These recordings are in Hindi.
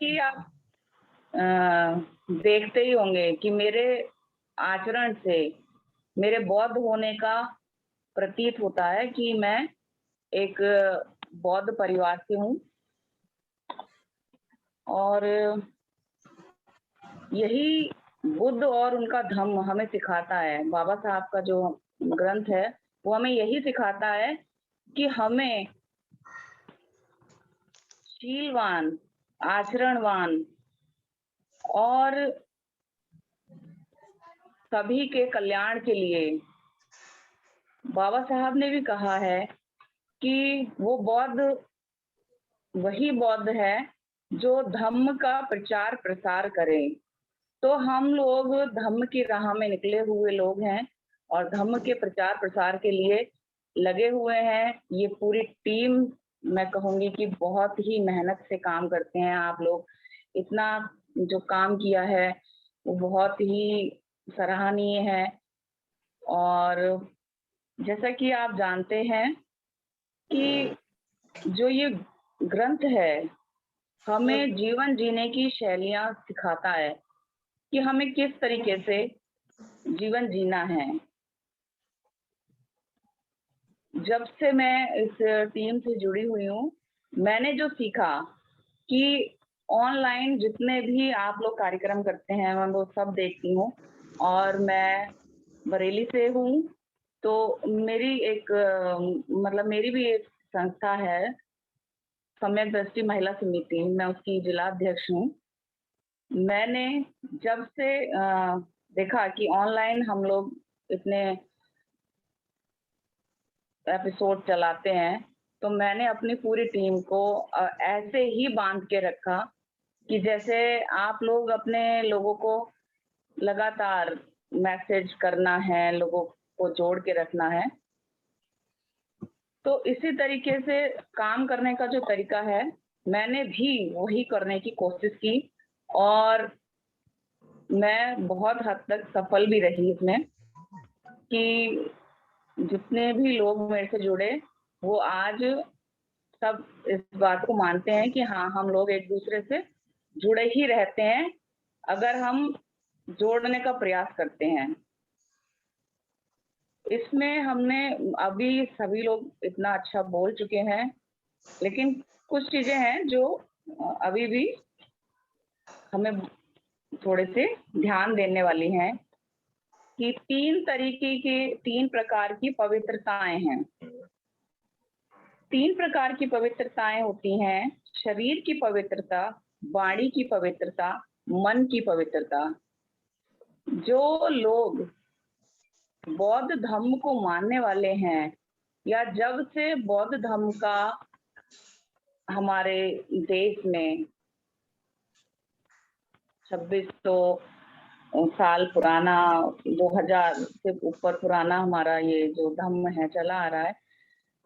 कि आप देखते ही होंगे कि मेरे आचरण से मेरे बौद्ध होने का प्रतीत होता है कि मैं एक बौद्ध परिवार से हूँ और यही बुद्ध और उनका धम्म हमें सिखाता है। बाबा साहब का जो ग्रंथ है, वो हमें यही सिखाता है कि हमें शीलवान, आचरणवान और सभी के कल्याण के लिए बाबा साहब ने भी कहा है कि वो बौद्ध वही बौद्ध है जो धम्म का प्रचार प्रसार करें। तो हम लोग धम्म की राह में निकले हुए लोग हैं और धम्म के प्रचार प्रसार के लिए लगे हुए हैं। ये पूरी टीम मैं कहूँगी कि बहुत ही मेहनत से काम करते हैं आप लोग। इतना जो काम किया है वो बहुत ही सराहनीय है। और जैसा कि आप जानते हैं कि जो ये ग्रंथ है, हमें जीवन जीने की शैलियाँ सिखाता है कि हमें किस तरीके से जीवन जीना है। जब से मैं इस टीम से जुड़ी हुई हूँ, मैंने जो सीखा कि ऑनलाइन जितने भी आप लोग कार्यक्रम करते हैं, मैं वो सब देखती हूँ और मैं बरेली से हूँ, तो मेरी एक मतलब मेरी भी एक संस्था है, सम्यक दृष्टि महिला समिति, मैं उसकी जिला अध्यक्ष हूँ। मैंने जब से देखा कि ऑनलाइन हम लोग इतने एपिसोड चलाते हैं, तो मैंने अपनी पूरी टीम को ऐसे ही बांध के रखा कि जैसे आप लोग अपने लोगों को लगातार मैसेज करना है, लोगों को जोड़ के रखना है। तो इसी तरीके से काम करने का जो तरीका है, मैंने भी वही करने की कोशिश की और मैं बहुत हद तक सफल भी रही इसमें कि जितने भी लोग मेरे से जुड़े, वो आज सब इस बात को मानते हैं कि हाँ, हम लोग एक-दूसरे से जुड़े ही रहते हैं, अगर हम जोड़ने का प्रयास करते हैं। इसमें हमने अभी सभी लोग इतना अच्छा बोल चुके हैं, लेकिन कुछ चीज़ें हैं जो अभी भी हमें थोड़े-से ध्यान देने वाली हैं कि 3 प्रकार की पवित्रताएँ हैं। 3 प्रकार की पवित्रताएँ होती हैं, शरीर की पवित्रता, वाणी की पवित्रता, मन की पवित्रता। जो लोग बौद्ध धम्म को मानने वाले हैं या जब से बौद्ध धम्म का हमारे देश में 2600 साल पुराना, 2000 से ऊपर पुराना हमारा ये जो धम्म है चला आ रहा है,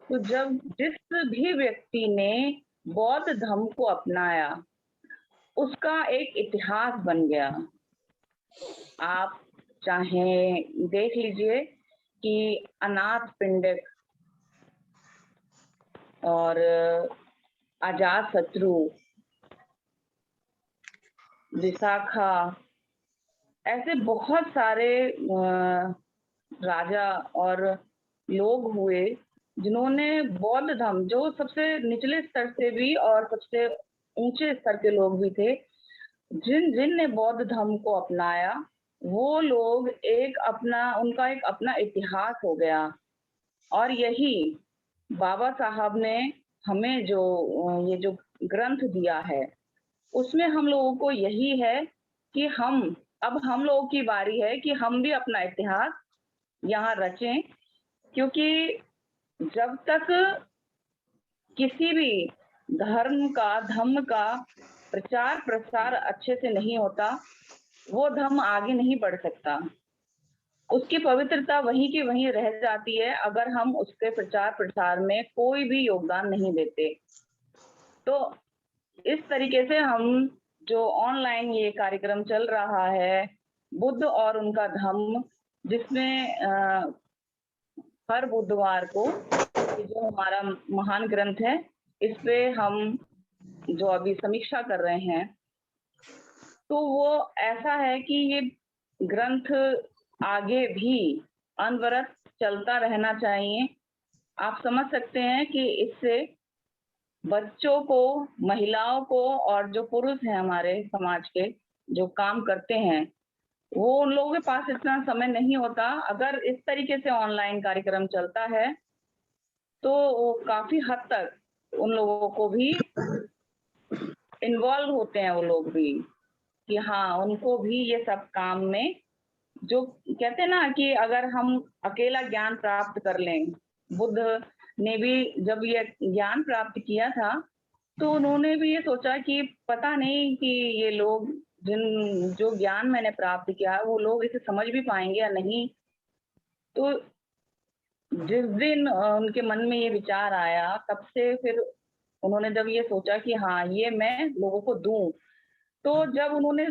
तो जब जिस भी व्यक्ति ने बौद्ध धम्म को अपनाया, उसका एक इतिहास बन गया। आप चाहें देख लीजिए कि अनाथपिंडिक और अजातशत्रु, विशाखा, ऐसे बहुत सारे राजा और लोग हुए जिन्होंने बौद्ध धर्म, जो सबसे निचले स्तर से भी और सबसे ऊंचे स्तर के लोग भी थे, जिन ने बौद्ध धर्म को अपनाया, वो लोग उनका एक अपना इतिहास हो गया। और यही बाबा साहब ने हमें जो ये जो ग्रंथ दिया है, उसमें हम लोगों को यही है कि अब हम लोगों की बारी है कि हम भी अपना इतिहास यहाँ रचें, क्योंकि जब तक किसी भी धम्म का प्रचार प्रसार अच्छे से नहीं होता, वो धम्म आगे नहीं बढ़ सकता। उसकी पवित्रता वहीं की वहीं रह जाती है अगर हम उसके प्रचार प्रसार में कोई भी योगदान नहीं देते। तो इस तरीके से हम जो ऑनलाइन ये कार्यक्रम चल रहा है, बुद्ध और उनका धम्म, जिसमें हर बुधवार को ये जो हमारा महान ग्रंथ है, इस पे हम जो अभी समीक्षा कर रहे हैं, तो वो ऐसा है कि ये ग्रंथ आगे भी अनवरत चलता रहना चाहिए। आप समझ सकते हैं कि इससे बच्चों को, महिलाओं को और जो पुरुष हैं हमारे समाज के, जो काम करते हैं, वो उन लोगों के पास इतना समय नहीं होता। अगर इस तरीके से ऑनलाइन कार्यक्रम चलता है, तो वो काफ़ी हद तक उन लोगों को भी इन्वॉल्व होते हैं वो लोग भी, कि हाँ, उनको भी ये सब काम में जो कहते हैं ना कि अगर हम अकेला ज्ञान प्राप्त कर लें, बुद्ध ने भी जब ये ज्ञान प्राप्त किया था, तो उन्होंने भी ये सोचा कि पता नहीं कि ये लोग जो ज्ञान मैंने प्राप्त किया है, वो लोग इसे समझ भी पाएँगे या नहीं। तो जिस दिन उनके मन में ये विचार आया, तब से फिर उन्होंने जब ये सोचा कि हाँ, ये मैं लोगों को दूँ, तो जब उन्होंने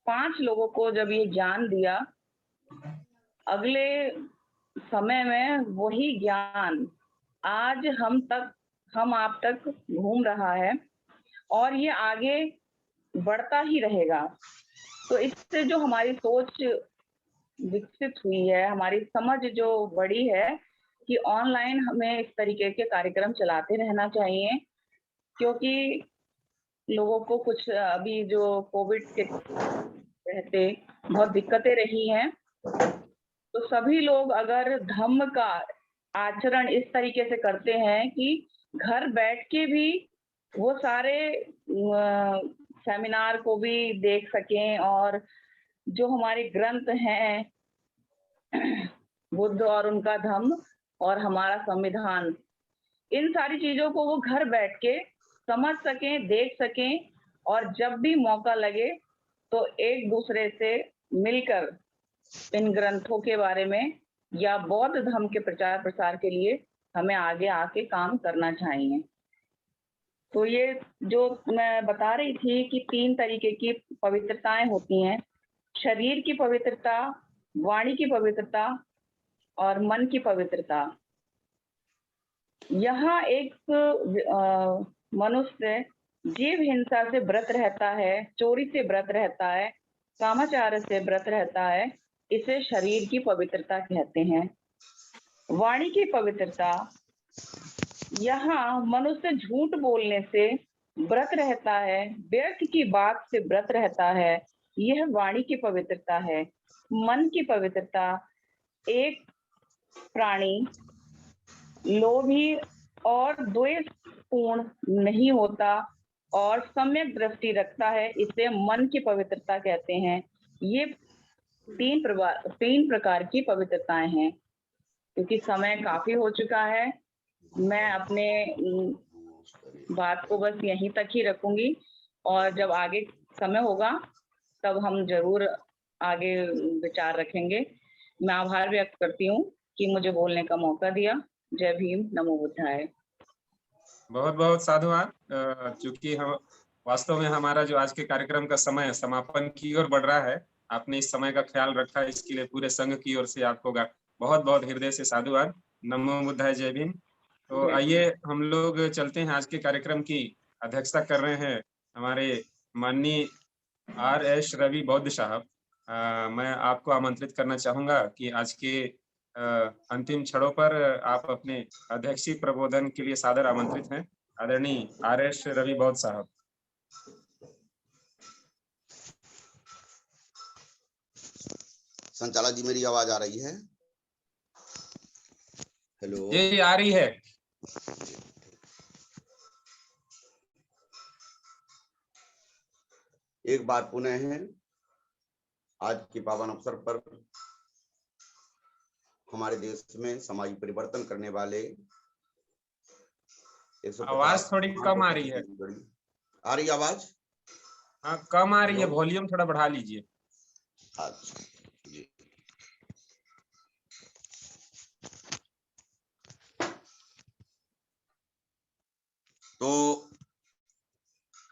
5 लोगों को जब ये ज्ञान दिया, अगले समय में वही ज्ञान आज हम आप तक घूम रहा है और ये आगे बढ़ता ही रहेगा। तो इससे जो हमारी सोच विकसित हुई है, हमारी समझ जो बढ़ी है कि ऑनलाइन हमें इस तरीके के कार्यक्रम चलाते रहना चाहिए, क्योंकि लोगों को कुछ अभी जो कोविड के रहते बहुत दिक्कतें रही हैं, तो सभी लोग अगर धम्म का आचरण इस तरीके से करते हैं कि घर बैठ के भी वो सारे सेमिनार को भी देख सकें और जो हमारे ग्रंथ हैं बुद्ध और उनका धम्म और हमारा संविधान, इन सारी चीज़ों को वो घर बैठ के समझ सकें, देख सकें और जब भी मौका लगे तो एक-दूसरे से मिलकर इन ग्रंथों के बारे में या बौद्ध धर्म के प्रचार-प्रसार के लिए हमें आगे आके काम करना चाहिए। तो ये जो मैं बता रही थी कि 3 तरीके की पवित्रताएँ होती हैं, शरीर की पवित्रता, वाणी की पवित्रता और मन की पवित्रता। यहाँ एक मनुष्य जीव हिंसा से व्रत रहता है, चोरी से व्रत रहता है, कामाचार से व्रत रहता है, इसे शरीर की पवित्रता कहते हैं। वाणी की पवित्रता, यहाँ मनुष्य झूठ बोलने से व्रत रहता है, व्यर्थ की बात से व्रत रहता है, यह वाणी की पवित्रता है। मन की पवित्रता, एक प्राणी लोभी और द्वेषपूर्ण नहीं होता और सम्यक दृष्टि रखता है, इसे मन की पवित्रता कहते हैं। ये 3 प्रकार की पवित्रताएँ हैं। क्योंकि समय काफ़ी हो चुका है, मैं अपने बात को बस यहीं तक ही रखूँगी और जब आगे समय होगा, तब हम ज़रूर आगे विचार रखेंगे। मैं आभार व्यक्त करती हूँ कि मुझे बोलने का मौका दिया। जय भीम, नमो बुद्धाय। बहुत-बहुत साधुवाद। चूँकि हम वास्तव में हमारा जो आज के कार्यक्रम का समय समापन की ओर बढ़ रहा है, आपने इस समय का ख्याल रखा, इसके लिए पूरे संघ की ओर से आपको बहुत-बहुत हृदय से साधुवाद। नमो बुद्धाय, जय भीम। तो आइए हम लोग चलते हैं, आज के कार्यक्रम की अध्यक्षता कर रहे हैं हमारे माननीय आर.एस. रवि बौद्ध साहब। मैं आपको आमंत्रित करना चाहूँगा कि आज के अंतिम क्षणों पर आप अपने अध्यक्षीय प्रबोधन के लिए सादर आमंत्रित हैं, आदरणीय आर.एस. रवि बौद्ध साहब। संचालक जी, मेरी आवाज आ रही है? हेलो जी, आ रही है। एक बार पुनः है, आज के पावन अवसर पर हमारे देश में सामाजिक परिवर्तन करने वाले आवाज थोड़ी कम आ रही है। आ रही आवाज? हाँ, कम आ रही है, वॉल्यूम थोड़ा बढ़ा लीजिए। अच्छा जी। तो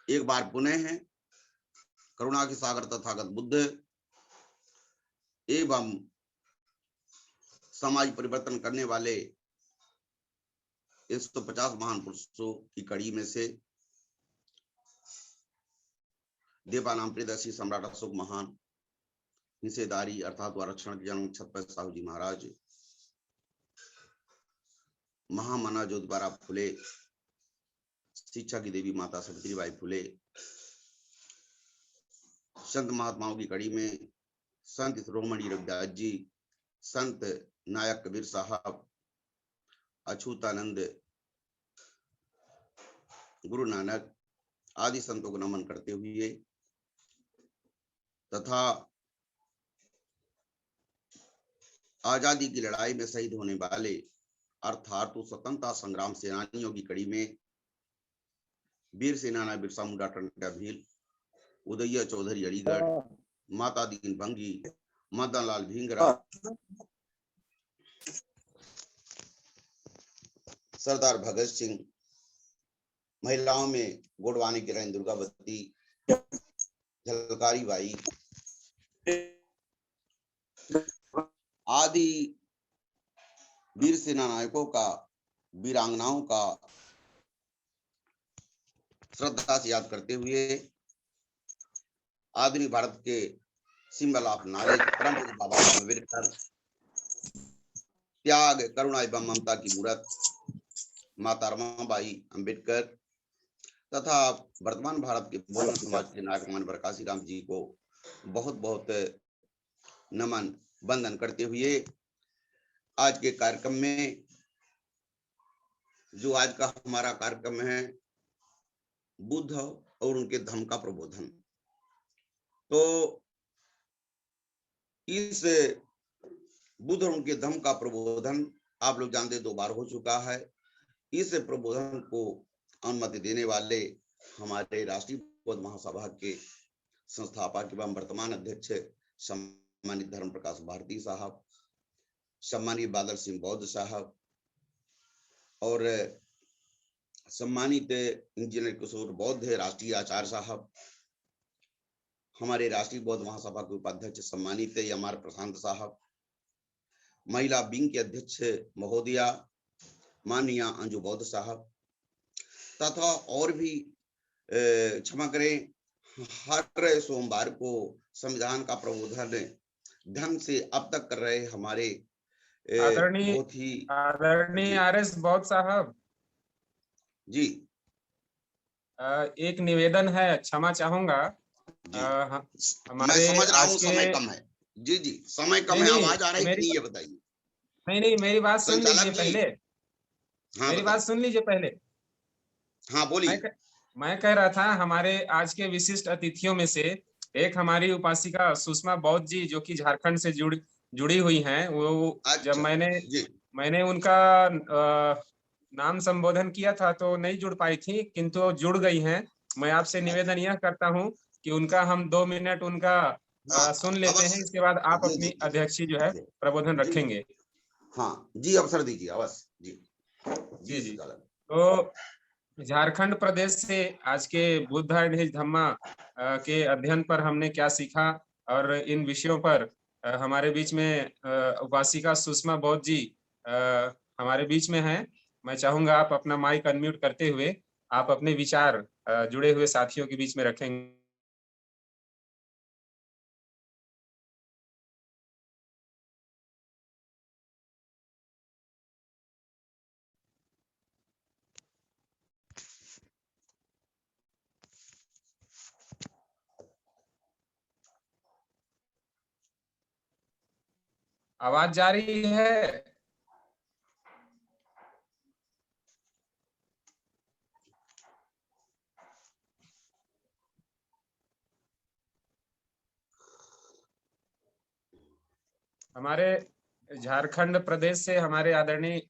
एक बार पुनः है, करुणा के सागर तथागत बुद्ध एवं समाज परिवर्तन करने वाले 150 महान पुरुषों की कड़ी में से देवानाम प्रियदर्शी सम्राट अशोक महान, हिस्सेदारी अर्थात आरक्षण के जन्म छत्रपति साहू जी महाराज, महामना ज्योतिबा फुले, शिक्षा की देवी माता सावित्रीबाई फुले, संत महात्माओं की कड़ी में संत शिरोमणि रविदास जी, संत नायक कबीर साहब, अछूतानंद, गुरु नानक आदि संतों को नमन करते हुए तथा आजादी की लड़ाई में शहीद होने वाले अर्थात स्वतंत्रता संग्राम सेनानियों की कड़ी में वीर सेनाना बिरसा मुंडा टंटा भील, उदय चौधरी अलीगढ़, माता दीन भंगी, मदन लाल भिंगरा, सरदार भगत सिंह, महिलाओं में गोडवानी की रानी दुर्गावती, झलकारी बाई आदि वीर सेना नायकों का, वीरांगनाओं का श्रद्धा से याद करते हुए आधुनिक भारत के सिंबल ऑफ नॉलेज परम पूज्य बाबा साहब अम्बेडकर, त्याग करुणा एवं ममता की मूर्त माता रमाबाई अम्बेडकर तथा वर्तमान भारत के बहुजन समाज के नायक मान प्रकाशी राम जी को बहुत बहुत नमन वंदन करते हुए आज के कार्यक्रम में जो आज का हमारा कार्यक्रम है बुद्ध और उनके धम्म का प्रबोधन, तो इस बुद्ध और उनके धम्म का प्रबोधन आप लोग जानते 2 बार हो चुका है। इस प्रबोधन को अनुमति देने वाले हमारे राष्ट्रीय बौद्ध महासभा के संस्थापक एवं वर्तमान अध्यक्ष सम्मानित धर्म प्रकाश भारती साहब, सम्मानित बादल सिंह बौद्ध साहब और सम्मानित इंजीनियर किशोर बौद्ध राष्ट्रीय आचार्य साहब, हमारे राष्ट्रीय बौद्ध महासभा के उपाध्यक्ष सम्मानित एमआर प्रशांत साहब, महिला विंग के अध्यक्ष महोदया माननीय अंजू बौद्ध साहब तथा और भी क्षमा करें, हर सोमवार को संविधान का प्रबोधन ढंग से अब तक कर रहे हमारे आदरणीय आरएस बौद्ध साहब जी, एक निवेदन है, क्षमा चाहूंगा। हमारे समझ रहा हूँ समय कम है। जी जी, समय कम है। आवाज आ रही है कि नहीं ये बताइए। नहीं, मेरी बात सुन लीजिए पहले। हाँ, मेरी बात सुन लीजिए पहले। हाँ बोलिए। मैं कह रहा था हमारे आज के विशिष्ट अतिथियों में से एक हमारी उपासिका सुषमा बौद्ध जी जो कि झारखंड से जुड़ी हुई हैं, वो जब मैंने उनका नाम संबोधन किया था तो नहीं जुड़ पाई थी, किंतु जुड़ गई हैं। मैं आपसे निवेदन यह करता हूं कि उनका हम 2 मिनट उनका सुन लेते हैं, इसके बाद आप अपनी अध्यक्षी जो है प्रबोधन रखेंगे। हाँ जी, अवसर दीजिए अवश्य जी। जी। तो झारखंड प्रदेश से आज के बुद्ध एंड हिज धम्मा के अध्ययन पर हमने क्या सीखा और इन विषयों पर हमारे बीच में उपासिका सुषमा बौद्ध जी हमारे बीच में हैं। मैं चाहूंगा आप अपना माइक अनम्यूट करते हुए आप अपने विचार जुड़े हुए साथियों के बीच में रखेंगे। आवाज जा रही है? हमारे झारखंड प्रदेश से हमारे आदरणीय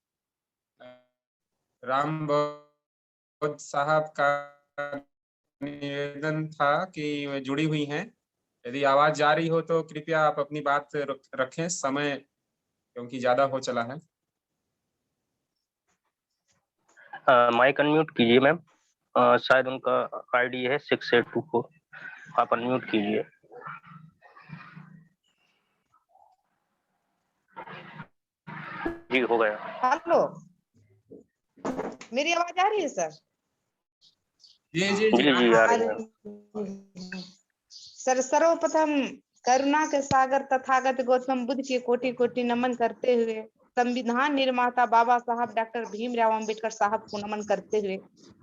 राम बौद्ध साहब का निवेदन था कि जुड़ी हुई हैं। यदि आवाज जा रही हो तो कृपया आप अपनी बात रखें, समय क्योंकि ज्यादा हो चला है। माइक अनम्यूट कीजिए मैम। शायद उनका आईडी है 6824, आप अनम्यूट कीजिए। जी हो गया। हेलो, मेरी आवाज आ रही है सर? जी आ रही है। सर्वप्रथम करुणा के सागर तथागत गौतम बुद्ध के कोटि कोटि नमन करते हुए संविधान निर्माता बाबा साहब डॉक्टर भीमराव अंबेडकर साहब को नमन करते हुए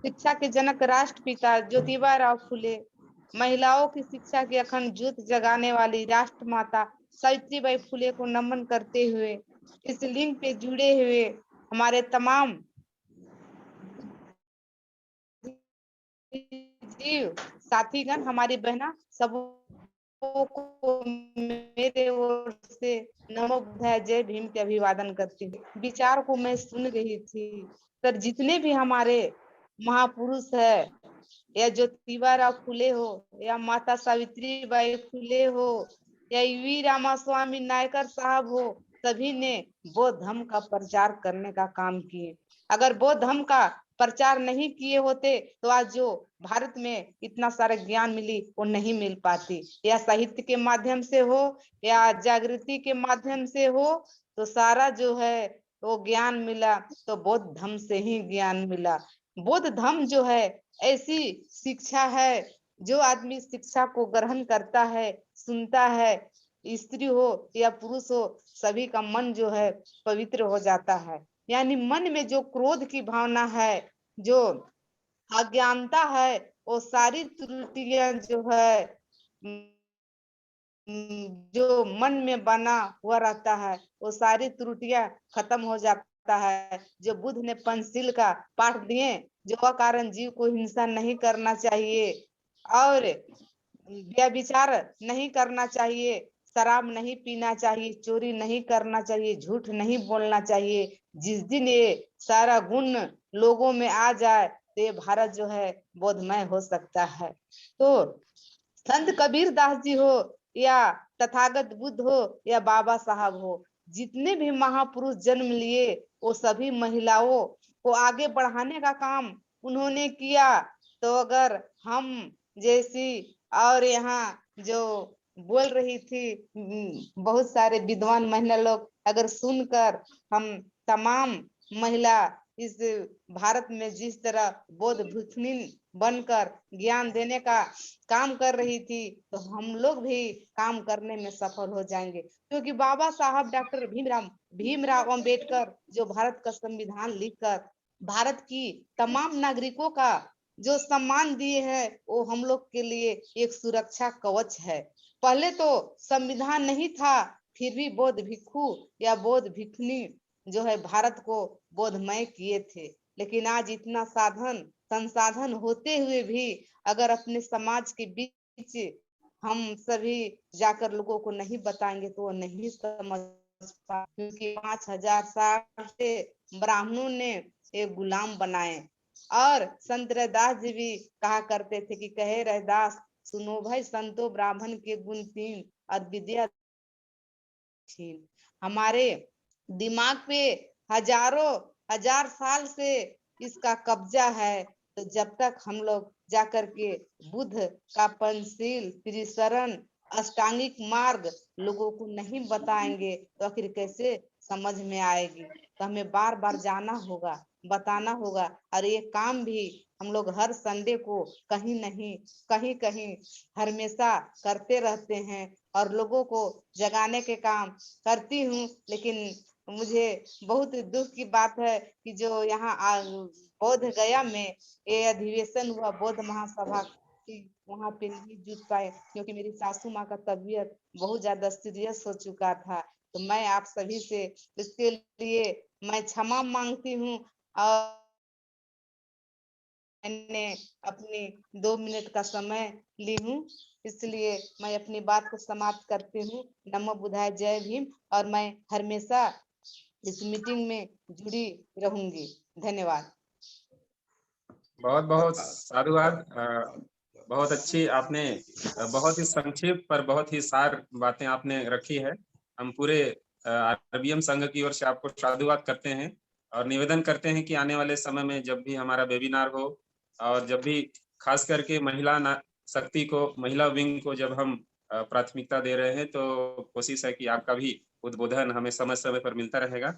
शिक्षा के जनक राष्ट्रपिता ज्योतिबा राव फुले, महिलाओं की शिक्षा की अखंड ज्योत जगाने वाली राष्ट्रमाता सावित्रीबाई फुले को नमन करते हुए इस लिंक पे जुड़े हुए हमारे तमाम जीव साथीगण, हमारी बहना सबको मेरे ओर से नमो बुद्धाय जय भीम के अभिवादन करती हूँ। विचार को मैं सुन रही थी, सर जितने भी हमारे महापुरुष है, या ज्योतिबा राव फुले हो, या माता सावित्रीबाई फुले हो, या वी रामास्वामी नायकर साहब हो, सभी ने बौद्ध धर्म का प्रचार करने का काम किए। अगर बौद्ध धर्म का प्रचार नहीं किए होते तो आज जो भारत में इतना सारा ज्ञान मिली वो नहीं मिल पाती, या साहित्य के माध्यम से हो या जागृति के माध्यम से हो, तो सारा जो है वो ज्ञान मिला तो बौद्ध धर्म से ही ज्ञान मिला। बौद्ध धर्म जो है ऐसी शिक्षा है, जो आदमी शिक्षा को ग्रहण करता है, सुनता है, स्त्री हो या पुरुष हो, सभी का मन जो है पवित्र हो जाता है। यानी मन में जो क्रोध की भावना है, जो अज्ञानता है, वो सारी त्रुटियां जो है जो मन में बना हुआ रहता है, वो सारी त्रुटियां खत्म हो जाता है। जो बुद्ध ने पंचशील का पाठ दिए, जो अकारण जीव को हिंसा नहीं करना चाहिए और व्यभिचार नहीं करना चाहिए, शराब नहीं पीना चाहिए, चोरी नहीं करना चाहिए, झूठ नहीं बोलना चाहिए। जिस दिन ये सारा गुण लोगों में आ जाए तो ये भारत जो है बोधमय हो सकता है। तो संत कबीर दास जी हो या तथागत बुद्ध हो या बाबा साहब हो, जितने भी महापुरुष जन्म लिए वो सभी महिलाओं को आगे बढ़ाने का काम उन्होंने किया। तो अगर हम जैसी और यहाँ जो बोल रही थी बहुत सारे विद्वान महिला लोग, अगर सुनकर हम तमाम महिला इस भारत में जिस तरह बौद्ध भिक्षुणी बनकर ज्ञान देने का काम कर रही थी, तो हम लोग भी काम करने में सफल हो जाएंगे। क्योंकि बाबा साहब डॉक्टर भीमराव अंबेडकर जो भारत का संविधान लिखकर भारत की तमाम नागरिकों का जो सम्मान दिए हैं, वो हम लोग के लिए एक सुरक्षा कवच है। पहले तो संविधान नहीं था, फिर भी बौद्ध भिक्षु या बौद्ध भिक्षुणी जो है भारत को बौद्धमय किए थे। लेकिन आज इतना साधन संसाधन होते हुए भी अगर अपने समाज के बीच हम सभी जाकर लोगों को नहीं बताएंगे तो वो नहीं समझ पाए। क्योंकि 5000 साल से ब्राह्मणों ने एक गुलाम बनाए। और संत रैदास जी भी कहा करते थे कि कहे रैदास सुनो भाई संतो ब्राह्मण के गुण 3 और विद्या 3। हमारे दिमाग पे हजारों हजार साल से इसका कब्जा है। तो जब तक हम लोग जाकर के बुद्ध का पंचशील, त्रिशरण, अष्टांगिक मार्ग लोगों को नहीं बताएंगे तो आखिर कैसे समझ में आएगी। तो हमें बार बार जाना होगा, बताना होगा। और ये काम भी हम लोग हर संडे को कहीं नहीं कहीं कहीं हमेशा करते रहते हैं और लोगों को जगाने के काम करती हूँ। लेकिन मुझे बहुत दुख की बात है कि जो यहाँ बोध गया में ये अधिवेशन हुआ बौद्ध महासभा की, वहाँ पे नहीं जुट पाए क्योंकि मेरी सासू माँ का तबीयत बहुत ज्यादा सीरियस हो चुका था। तो मैं आप सभी से इसके लिए मैं क्षमा मांगती हूँ और मैंने अपनी 2 मिनट का समय ली हूँ, इसलिए मैं अपनी बात को समाप्त करती हूँ। नमो बुद्धाय जय भीम। और मैं हमेशा इस मीटिंग में जुड़ी रहूंगी। धन्यवाद। बहुत बहुत साधुवाद। बहुत अच्छी आपने बहुत ही संक्षिप्त पर बहुत ही सार बातें आपने रखी है। हम पूरे आरबीएम संघ की ओर से आपको साधुवाद करते हैं और निवेदन करते हैं कि आने वाले समय में जब भी हमारा वेबिनार हो और जब भी खास करके महिला शक्ति को, महिला विंग को जब हम प्राथमिकता दे रहे हैं, तो कोशिश है कि आपका भी उद्बोधन हमें समय समय पर मिलता रहेगा।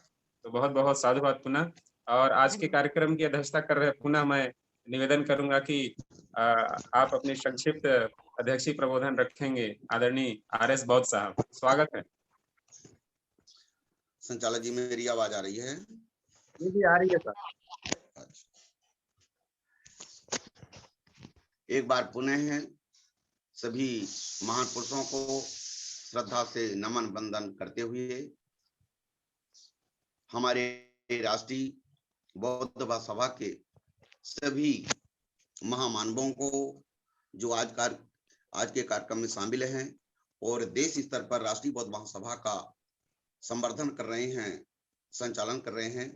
तो बहुत बहुत साधुवाद पुनः। और आज के कार्यक्रम की अध्यक्षता कर रहे पुनः मैं निवेदन करूंगा कि आप अपने संक्षिप्त अध्यक्षीय प्रबोधन रखेंगे आदरणीय RS बौद्ध साहब। स्वागत है। संचालक जी, मेरी आवाज आ रही है? जी आ रही है सर। एक बार पुनः सभी महान पुरुषों को श्रद्धा से नमन वंदन करते हुए हमारे राष्ट्रीय बौद्ध सभा के सभी महामानवों को जो आज के कार्यक्रम में शामिल हैं और देश स्तर पर राष्ट्रीय बौद्ध महासभा का संवर्धन कर रहे हैं, संचालन कर रहे हैं,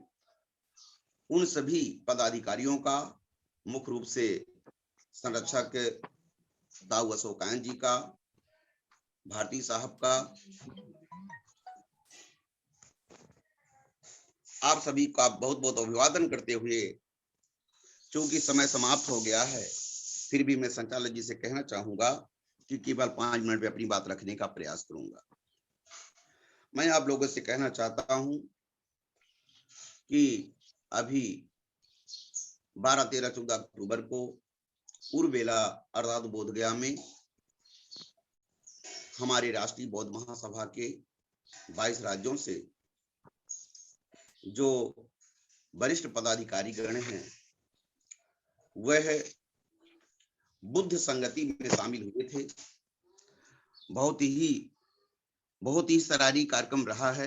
उन सभी पदाधिकारियों का, मुख्य रूप से संरक्षक दाऊ अशोकायन जी का, भारती साहब का, आप सभी का बहुत बहुत अभिवादन करते हुए, चूंकि समय समाप्त हो गया है, फिर भी मैं संचालक जी से कहना चाहूंगा कि केवल 5 मिनट में अपनी बात रखने का प्रयास करूंगा। मैं आप लोगों से कहना चाहता हूं कि अभी 12, 13, 14 अक्टूबर को उर्वेला अर्थात बोधगया में हमारे राष्ट्रीय बौद्ध महासभा के 22 राज्यों से जो वरिष्ठ पदाधिकारी गण हैं वह बुद्ध संगति में शामिल हुए थे। बहुत ही सराहनीय कार्यक्रम रहा है।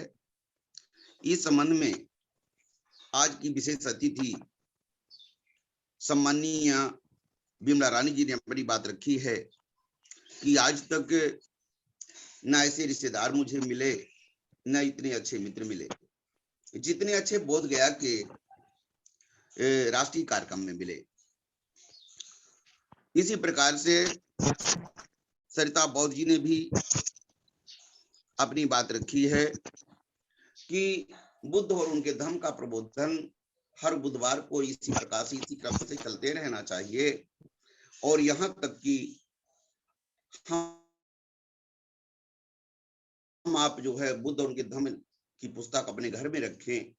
इस संबंध में आज की विशेष अतिथि सम्माननीय विमला रानी जी ने अपनी बात रखी है कि आज तक न ऐसे रिश्तेदार मुझे मिले, न इतने अच्छे मित्र मिले जितने अच्छे बोधगया के राष्ट्रीय कार्यक्रम में मिले। इसी प्रकार से सरिता बौद्ध जी ने भी अपनी बात रखी है कि बुद्ध और उनके धर्म का प्रबोधन हर बुधवार को इसी प्रकार से, इसी क्रम से चलते रहना चाहिए और यहाँ तक कि हम आप जो है बुद्ध और उनके धर्म की पुस्तक अपने घर में रखें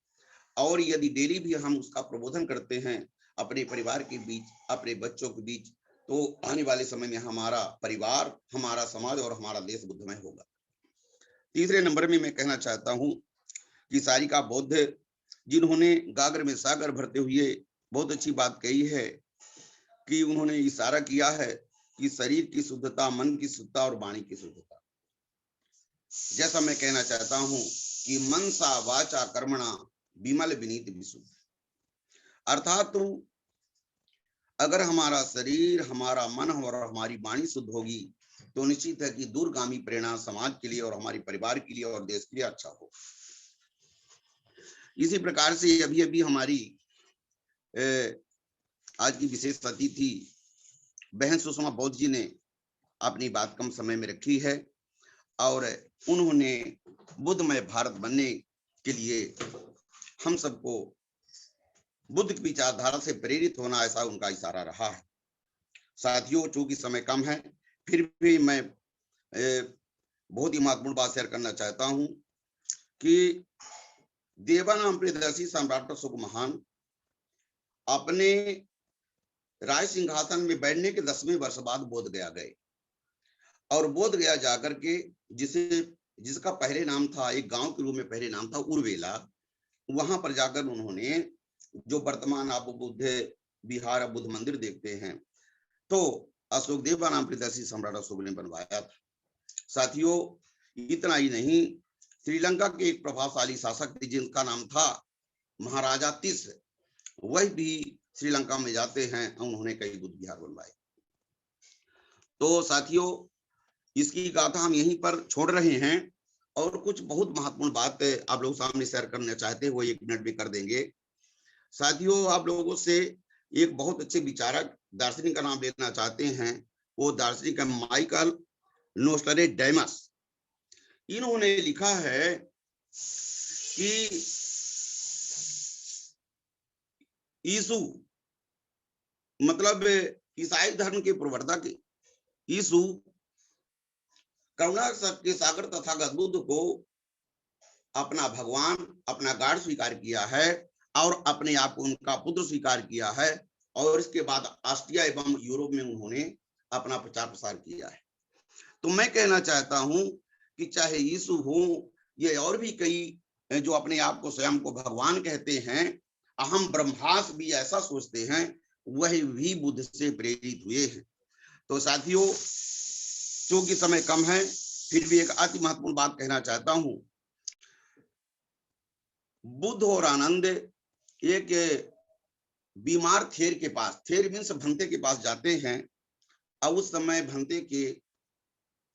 और यदि डेली भी हम उसका प्रबोधन करते हैं अपने परिवार के बीच, अपने बच्चों के बीच, तो आने वाले समय में हमारा परिवार, हमारा समाज और हमारा देश बुद्धमय होगा। तीसरे नंबर में मैं कहना चाहता हूं कि सारिका बौद्ध जिन्होंने गागर में सागर भरते हुए बहुत अच्छी बात कही है कि उन्होंने इशारा किया है कि शरीर की शुद्धता, मन की शुद्धता और वाणी की शुद्धता। जैसा मैं कहना चाहता हूं कि मनसा वाचा कर्मणा विमल विनीत विशुद्ध, अर्थात अगर हमारा शरीर, हमारा मन और हमारी वाणी शुद्ध होगी तो निश्चित है कि दूरगामी प्रेरणा समाज के लिए और हमारे परिवार के लिए और देश के लिए अच्छा हो। इसी प्रकार से अभी हमारी आज की विशेष अतिथि बहन सुषमा बौद्ध जी ने अपनी बात कम समय में रखी है और उन्होंने बुद्धमय भारत बनने के लिए हम सबको बुद्ध की विचारधारा से प्रेरित होना, ऐसा उनका इशारा रहा है। साथियों, चूंकि समय कम है, फिर भी मैं बहुत ही महत्वपूर्ण बात शेयर करना चाहता हूं कि देवानाम प्रियदर्शी सम्राट अशोक महान अपने राज सिंहासन में बैठने के 10वें वर्ष बाद बोधगया गए और बोधगया जाकर के जिसका पहले नाम था, एक गांव के रूप में पहले नाम था उर्वेला, वहां पर जाकर उन्होंने जो वर्तमान आप बुद्ध विहार, बुद्ध मंदिर देखते हैं, तो अशोक देवानाम प्रियदर्शी सम्राट अशोक ने बनवाया था। साथियों, इतना ही नहीं, श्रीलंका के एक प्रभावशाली शासक थे जिनका नाम था महाराजा तिस, वह भी श्रीलंका में जाते हैं, उन्होंने कई बुद्ध विहार बनवाए। तो साथियों, इसकी गाथा हम यहीं पर छोड़ रहे हैं और कुछ बहुत महत्वपूर्ण बात आप लोगों सामने शेयर करना चाहते हैं, वो 1 मिनट में कर देंगे। साथियों, आप लोगों से एक बहुत अच्छे विचारक दार्शनिक का नाम लेना चाहते हैं। वो दार्शनिक है माइकल नोस्ट्राडेमस। इन्होंने लिखा है कि यीशु मतलब ईसाई धर्म के प्रवर्तक यीशु करुणा के सागर तथागत बुद्ध को अपना भगवान, अपना गॉड स्वीकार किया है और अपने आप को उनका पुत्र स्वीकार किया है और इसके बाद ऑस्ट्रिया एवं यूरोप में उन्होंने अपना प्रचार प्रसार किया है। तो मैं कहना चाहता हूं कि चाहे यीशु हो, ये और भी कई जो अपने आप को स्वयं को भगवान कहते हैं, अहम ब्रह्मास भी ऐसा सोचते हैं, वही भी बुद्ध से प्रेरित हुए हैं। तो साथियों, क्योंकि समय कम है, फिर भी एक अति महत्वपूर्ण बात कहना चाहता हूं। बुद्ध और आनंद एक बीमार थेर के पास, थेर मीन्स भंते के पास जाते हैं। अब उस समय भंते के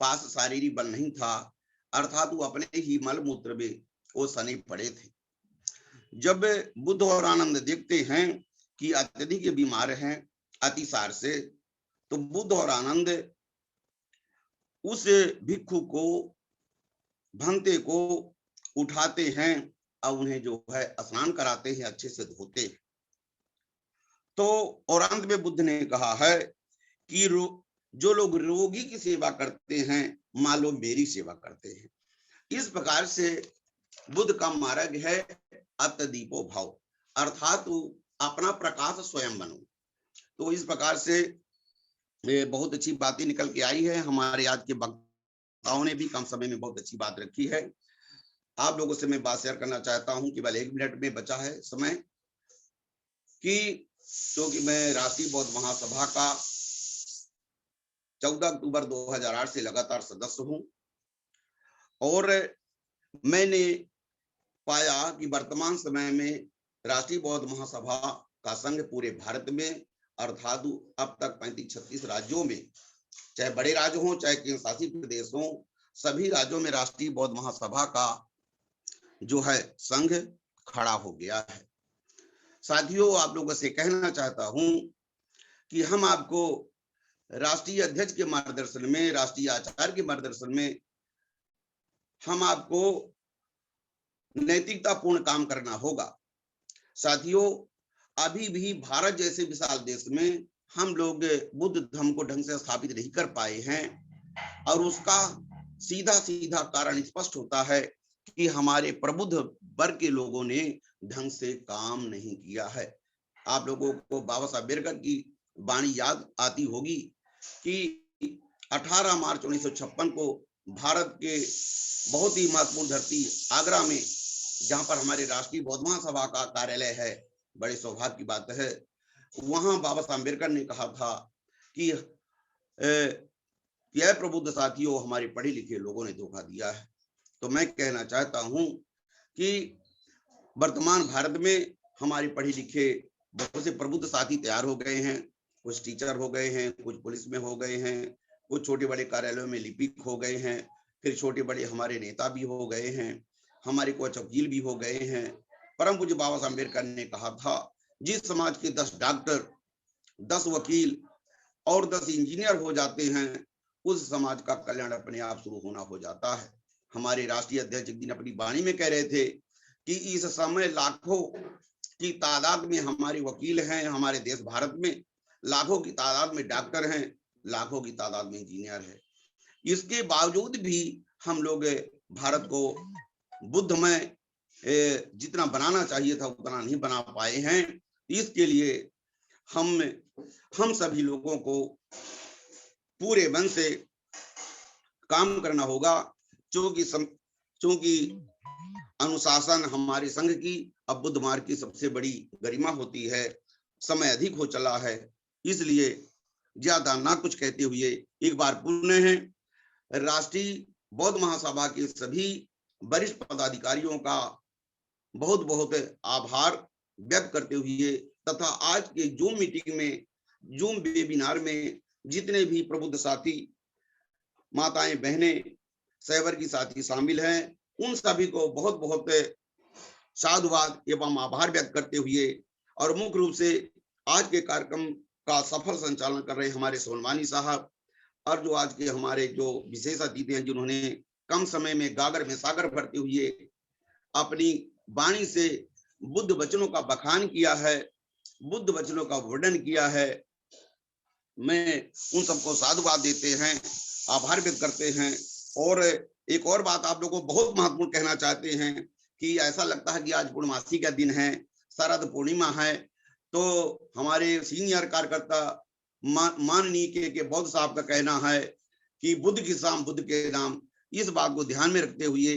पास शारीरिक बल नहीं था, अर्थात वो अपने ही मल मूत्र में वो सने पड़े थे। जब बुद्ध और आनंद देखते हैं कि अत्यधिक बीमार हैं अतिसार से, तो बुद्ध और आनंद उस भिक्षु को, भंते को उठाते हैं और उन्हें जो है स्नान कराते हैं, अच्छे से धोते हैं। तो और अंत में बुद्ध ने कहा है कि जो लोग रोगी की सेवा करते हैं, मान लो मेरी सेवा करते हैं। इस प्रकार से बुद्ध का मार्ग है अतदीपो भाव, अर्थात अपना प्रकाश स्वयं बनो। तो इस प्रकार से बहुत अच्छी बातें निकल के आई है। हमारे आज के वक्ताओं ने भी कम समय में बहुत अच्छी बात रखी है। आप लोगों से मैं बात शेयर करना चाहता हूं, केवल 1 मिनट में बचा है समय, कि क्योंकि मैं राष्ट्रीय बौद्ध महासभा का 14 अक्टूबर 2008 से लगातार सदस्य हूं, और मैंने पाया कि वर्तमान समय में राष्ट्रीय बौद्ध महासभा का संघ पूरे भारत में, अर्थात अब तक 35-36 राज्यों में, चाहे बड़े राज्य हों चाहे केंद्र शासित प्रदेश हों, सभी राज्यों में राष्ट्रीय बौद्ध महासभा का जो है संघ खड़ा हो गया है। साथियों, आप लोगों से कहना चाहता हूं कि हम आपको राष्ट्रीय अध्यक्ष के मार्गदर्शन में, राष्ट्रीय आचार्य के मार्गदर्शन में, हम आपको नैतिकता पूर्ण काम करना होगा। साथियों, अभी भी भारत जैसे विशाल देश में हम लोग बुद्ध धर्म को ढंग से स्थापित नहीं कर पाए हैं, और उसका सीधा सीधा कारण स्पष्ट होता है कि हमारे प्रबुद्ध वर्ग के लोगों ने ढंग से काम नहीं किया है। आप लोगों को बाबा साहब अम्बेडकर की वाणी याद आती होगी कि 18 मार्च 1956 को भारत के बहुत ही महत्वपूर्ण धरती आगरा में, जहां पर हमारे राष्ट्रीय बौद्ध महासभा का कार्यालय है, बड़े सौभाग्य की बात है, वहां बाबा साहब अम्बेडकर ने कहा था कि यह प्रबुद्ध साथियों, हमारे पढ़े लिखे लोगों ने धोखा दिया है। तो मैं कहना चाहता हूं कि वर्तमान भारत में हमारे पढ़े लिखे बहुत से प्रबुद्ध साथी तैयार हो गए हैं। कुछ टीचर हो गए हैं, कुछ पुलिस में हो गए हैं, कुछ छोटे बड़े कार्यालयों में लिपिक हो गए हैं, फिर छोटे बड़े हमारे नेता भी हो गए हैं, हमारे कुछ वकील भी हो गए हैं। परम पूज्य बाबा साहब अम्बेडकर ने कहा था, जिस समाज के 10 डॉक्टर, 10 वकील और 10 इंजीनियर हो जाते हैं, उस समाज का कल्याण अपने आप शुरू होना हो जाता है। हमारे राष्ट्रीय अध्यक्ष एक दिन अपनी वाणी में कह रहे थे कि इस समय लाखों की तादाद में हमारे वकील हैं, हमारे देश भारत में लाखों की तादाद में डॉक्टर हैं, लाखों की तादाद में इंजीनियर है। इसके बावजूद भी हम लोग भारत को बुद्धमय जितना बनाना चाहिए था उतना नहीं बना पाए हैं। इसके लिए हम सभी लोगों को पूरे मन से काम करना होगा, क्योंकि अनुशासन हमारे संघ की, अब बुद्ध मार्ग की सबसे बड़ी गरिमा होती है। समय अधिक हो चला है, इसलिए ज्यादा ना कुछ कहते हुए एक बार पुनः राष्ट्रीय बौद्ध महासभा के सभी वरिष्ठ पदाधिकारियों का बहुत बहुत आभार व्यक्त करते हुए, तथा आज के जूम मीटिंग में, जूम वेबिनार में जितने भी प्रबुद्ध साथी, माताएं, बहनें, सहवर्गी साथी शामिल हैं, उन सभी को बहुत बहुत साधुवाद एवं आभार व्यक्त करते हुए, और मुख्य रूप से आज के कार्यक्रम का सफल संचालन कर रहे हमारे सोनवानी साहब, और जो आज के हमारे जो विशेष अतिथि हैं, जिन्होंने कम समय में गागर में सागर भरते हुए अपनी वाणी से बुद्ध वचनों का बखान किया है, बुद्ध वचनों का वर्णन किया है, मैं उन सबको साधुवाद देते हैं, आभार व्यक्त करते हैं। और एक और बात आप लोगों को बहुत महत्वपूर्ण कहना चाहते हैं कि ऐसा लगता है कि आज पूर्णमासी का दिन है, शरद पूर्णिमा है, तो हमारे सीनियर कार्यकर्ता माननीय के बौद्ध साहब का कहना है कि बुद्ध की शाम बुद्ध के नाम। इस बात को ध्यान में रखते हुए,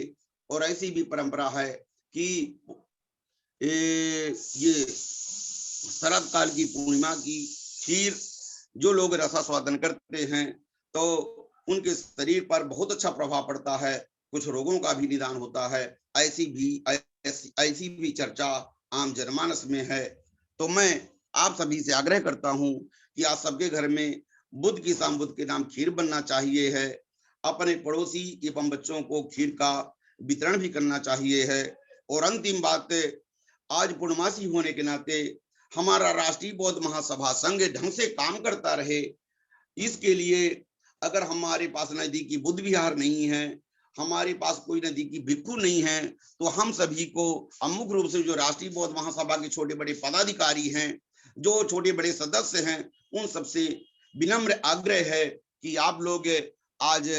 और ऐसी भी परंपरा है कि ये शरद काल की पूर्णिमा की खीर जो लोग रसास्वादन करते हैं तो उनके शरीर पर बहुत अच्छा प्रभाव पड़ता है, कुछ रोगों का भी निदान होता है। ऐसी भी चर्चा आम जनमानस में है। तो मैं आप सभी से आग्रह करता हूं कि आप सबके घर में बुद्ध की शाम बुद्ध के नाम खीर बनना चाहिए है। अपने पड़ोसी एवं बच्चों को खीर का वितरण भी करना चाहिए है। और अंतिम बात, आज पूर्णमासी होने के नाते हमारा राष्ट्रीय बौद्ध महासभा संघ ढंग से काम करता रहे, इसके लिए अगर हमारे पास नजदीकी बुद्ध विहार नहीं है, हमारे पास कोई नजदीकी भिक्षु नहीं है, तो हम सभी को मुख्य रूप से जो राष्ट्रीय बौद्ध महासभा के छोटे बड़े पदाधिकारी हैं, जो छोटे बड़े सदस्य हैं, उन सबसे विनम्र आग्रह है कि आप लोग आज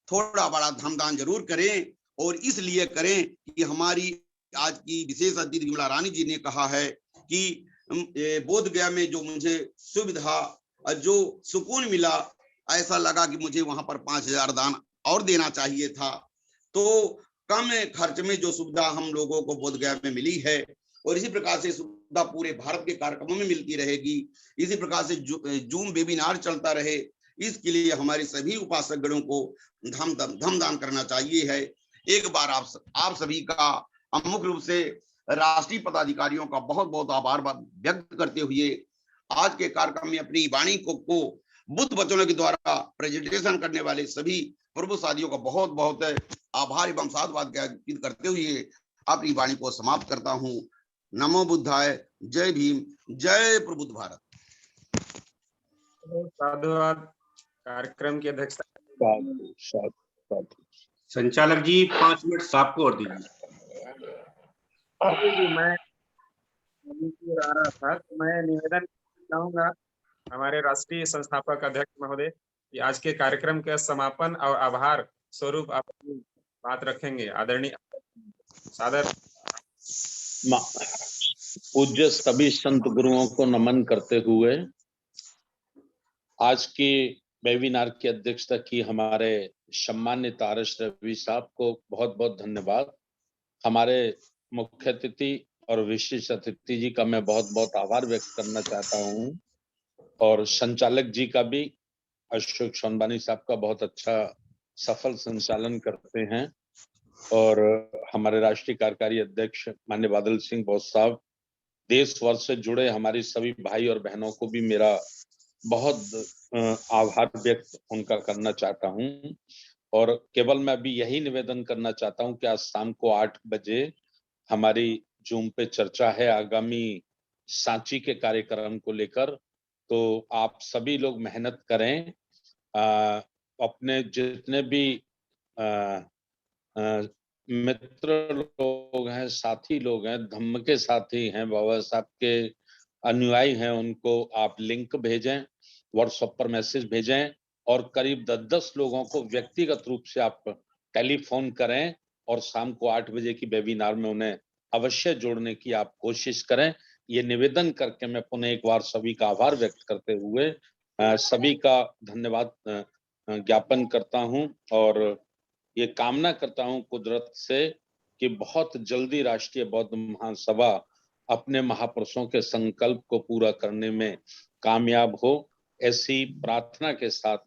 थोड़ा बड़ा धमदान जरूर करें। और इसलिए करें कि हमारी आज की विशेष अतिथि विमला रानी जी ने कहा है कि बोध गया में जो मुझे सुविधा, जो सुकून मिला, ऐसा लगा कि मुझे वहां पर 5000 दान और देना चाहिए था। तो कम खर्च में जो सुविधा हम लोगों को बोध गया में मिली है, और इसी प्रकार से सुविधा पूरे भारत के कार्यक्रमों में मिलती रहेगी, इसी प्रकार से जूम वेबिनार चलता रहे, इसके लिए हमारे सभी उपासक गणों को धमदान करना चाहिए है। एक बार आप सभी का मुख्य रूप से राष्ट्रीय पदाधिकारियों का बहुत बहुत आभार व्यक्त करते हुए आज के कार्यक्रम में अपनी वाणी को बुद्ध वचनों के द्वारा प्रेजेंटेशन करने वाले सभी प्रभु साथियों का बहुत बहुत आभार एवं साधुवाद ज्ञापित करते हुए अपनी वाणी को समाप्त करता हूँ। नमो बुद्धाय, जय भीम, जय प्रबुद्ध भारत। साधुवाद। कार्यक्रम की अध्यक्षता संचालक जी 5 मिनट साहब को और दीजिए। मैं आ रहा था तो मैं निवेदन चाहूंगा हमारे राष्ट्रीय संस्थापक अध्यक्ष महोदय कि आज के कार्यक्रम के समापन और आभार स्वरूप आप अपनी बात रखेंगे। आदरणीय सादर पूज्य सभी संत गुरुओं को नमन करते हुए आज की वेबिनार की अध्यक्षता की हमारे सम्मानित आरएस रवि साहब को बहुत बहुत धन्यवाद। हमारे मुख्य अतिथि और विशिष्ट अतिथि जी का मैं बहुत बहुत आभार व्यक्त करना चाहता हूं, और संचालक जी का भी, अशोक सोनवानी साहब का बहुत अच्छा सफल संचालन करते हैं, और हमारे राष्ट्रीय कार्यकारी अध्यक्ष माननीय बादल सिंह बोस साहब, देश भर से जुड़े हमारी सभी भाई और बहनों को भी मेरा बहुत आभार व्यक्त उनका करना चाहता हूं। और केवल मैं अभी यही निवेदन करना चाहता हूं कि आज शाम को 8 बजे हमारी जूम पे चर्चा है आगामी सांची के कार्यक्रम को लेकर। तो आप सभी लोग मेहनत करें, अपने जितने भी मित्र लोग हैं, साथी लोग हैं, धम्म के साथी हैं, बाबा साहब के अनुयायी हैं, उनको आप लिंक भेजें, व्हाट्सएप पर मैसेज भेजें, और करीब 10-10 लोगों को व्यक्तिगत रूप से आप टेलीफोन करें और शाम को 8 बजे की वेबिनार में उन्हें अवश्य जोड़ने की आप कोशिश करें। ये निवेदन करके मैं पुनः एक बार सभी का आभार व्यक्त करते हुए सभी का धन्यवाद ज्ञापन करता हूं, और ये कामना करता हूं कुदरत से कि बहुत जल्दी राष्ट्रीय बौद्ध महासभा अपने महापुरुषों के संकल्प को पूरा करने में कामयाब हो। ऐसी प्रार्थना के साथ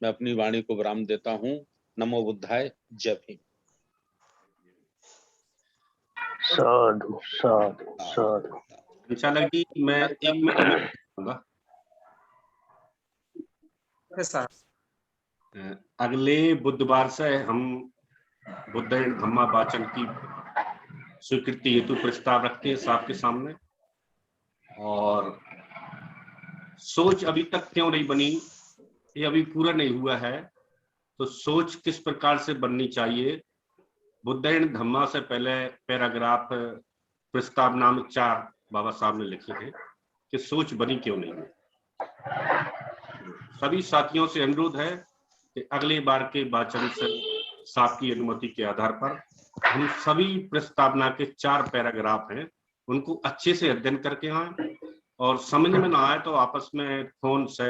मैं अपनी वाणी को विराम देता हूं। नमो बुद्धाय, जय भीम। साधु साधु साधु। संचालक जी मैं 1 मिनट दूंगा। अगले बुधवार से हम बुद्ध धम्मा वाचन की स्वीकृति हेतु प्रस्ताव रखते हैं साहब के सामने, और सोच अभी तक क्यों नहीं बनी, ये अभी पूरा नहीं हुआ है, तो सोच किस प्रकार से बननी चाहिए। बुद्ध धम्मा से पहले पैराग्राफ प्रस्ताव नाम 4 बाबा साहब ने लिखे थे कि सोच बनी क्यों नहीं है। सभी साथियों से अनुरोध है कि अगले बार के वाचन से साहब की अनुमति के आधार पर हम सभी प्रस्तावना के 4 पैराग्राफ हैं उनको अच्छे से अध्ययन करके आए, और समझ में ना आए तो आपस में फोन से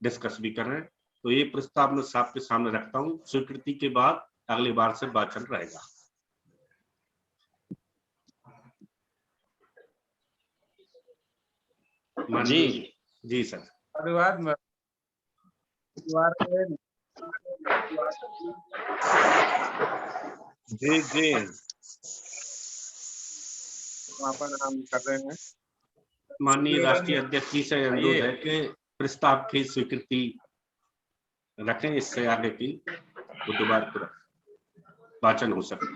डिस्कस भी कर रहे हैं। तो ये प्रस्ताव मैं आपके सामने रखता हूँ। स्वीकृति के बाद अगली बार से वाचन रहेगा। जी सर। धन्यवाद। जी समापन हम कर रहे हैं। माननीय राष्ट्रीय अध्यक्ष जी से अनुरोध है कि प्रस्ताव की स्वीकृति रखें, इससे आगे की बुधवार को वाचन हो सके।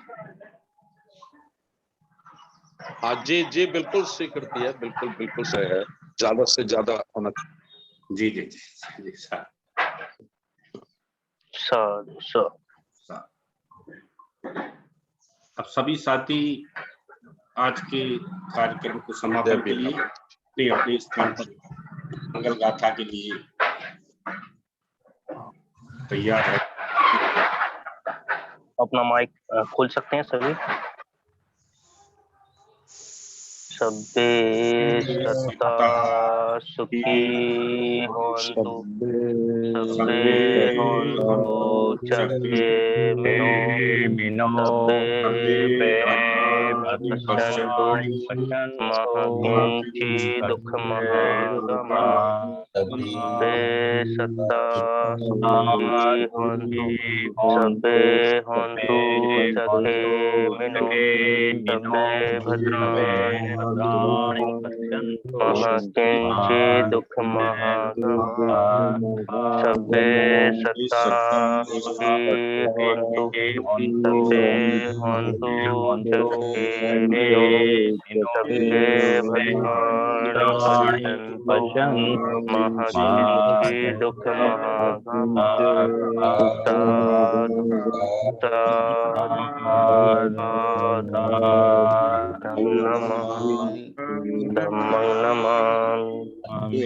हाँ जी बिल्कुल स्वीकृति है, बिल्कुल सही है, ज्यादा से ज्यादा होना। जी जी जी जी सर। अब सभी साथी आज के कार्यक्रम को समापन के लिए अपने स्थान पर मंगल गाथा के लिए तैयार है। अपना माइक खोल सकते हैं सभी। सब्बे सत्ता सुखी होन्तु, सब्बे होन्तु जग्गे मिनो, सब्बे पश्यन्तु महाकिंची दुःखमहागमा, सब्बे सत्ता सुखी होन्तु, सब्बे होन्तु जग्गे मिनो, सब्बे भद्राणि महाकिंची दुःखमहागमा, सब्बे सत्ता सुखी होन्तु, सब्बे होन्तु जग्गे मिनो, सब्बे भद्राणि पश्यन्तु महाकिंची दुःखमहागमा। धम्मं नमामि,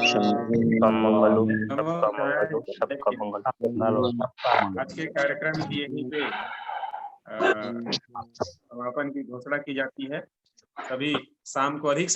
सबका मंगल हो, सबका मंगल हो, सबका मंगल हो। आज के कार्यक्रम की यहीं पे समापन की घोषणा की जाती है। सभी शाम को अधिक